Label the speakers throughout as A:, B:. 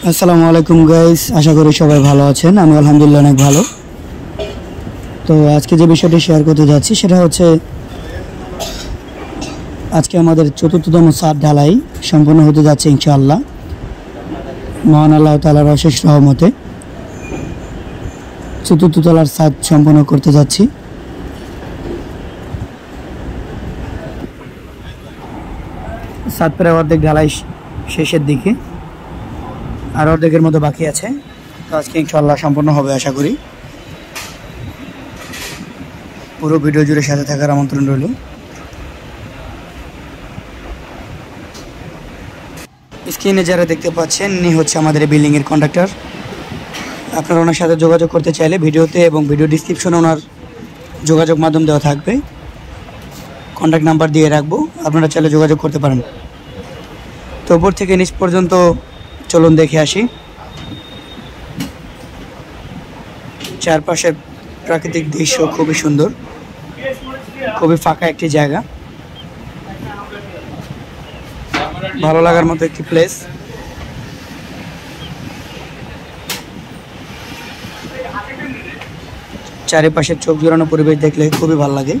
A: আসসালামু আলাইকুম গাইস, আশা করি সবাই ভালো আছেন। আমি আলহামদুলিল্লাহ অনেক ভালো। তো আজকে যে বিষয়টি শেয়ার করতে যাচ্ছি সেটা হচ্ছে আজকে আমাদের চতুর্থতম ছাদ ঢালাই সম্পূর্ণ হতে যাচ্ছে ইনশাআল্লাহ, মহান আল্লাহ তাআলার অশেষ রহমতে চতুর্থ তলার ছাদ সম্পূর্ণ করতে যাচ্ছি। ছাদ প্রায় অর্ধেক ঢালাই শেষের দিকে, আর অর্ধেকের মতো বাকি আছে। তো আজকে ইনশাআল্লাহ সম্পূর্ণ হবে আশা করি। পুরো ভিডিও জুড়ে সাথে থাকার আমন্ত্রণ রইল। স্ক্রিনে যারা দেখতে পাচ্ছেন ইনি হচ্ছে আমাদের বিল্ডিংয়ের কন্ট্রাক্টর। আপনারা ওনার সাথে যোগাযোগ করতে চাইলে ভিডিওতে এবং ভিডিও ডিসক্রিপশনে ওনার যোগাযোগ মাধ্যম দেওয়া থাকবে, কন্ট্যাক্ট নাম্বার দিয়ে রাখবো, আপনারা চাইলে যোগাযোগ করতে পারেন। তো উপর থেকে নিচ পর্যন্ত চলুন দেখে আসি। চারপাশের প্রাকৃতিক দৃশ্য খুবই সুন্দর, খুবই ফাঁকা একটি জায়গা, ভালো লাগার মতো একটি প্লেস। চারিপাশের চোখ জোড়ানো পরিবেশ দেখলে খুবই ভালো লাগে।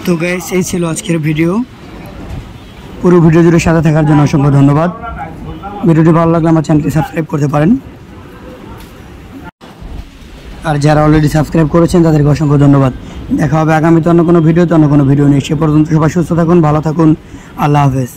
A: তো গাইস, এই ছিল আজকের ভিডিও। পুরো ভিডিও জুড়ে সাথে থাকার জন্য অসংখ্য ধন্যবাদ। ভিডিওটি ভালো লাগলে আমার চ্যানেলটি সাবস্ক্রাইব করতে পারেন, আর যারা অলরেডি সাবস্ক্রাইব করেছেন তাদেরকে অসংখ্য ধন্যবাদ। দেখা হবে আগামীতে অন্য কোনো ভিডিওতে, অন্য কোনো ভিডিও নিয়ে। সে পর্যন্ত সবাই সুস্থ থাকুন, ভালো থাকুন। আল্লাহ হাফেজ।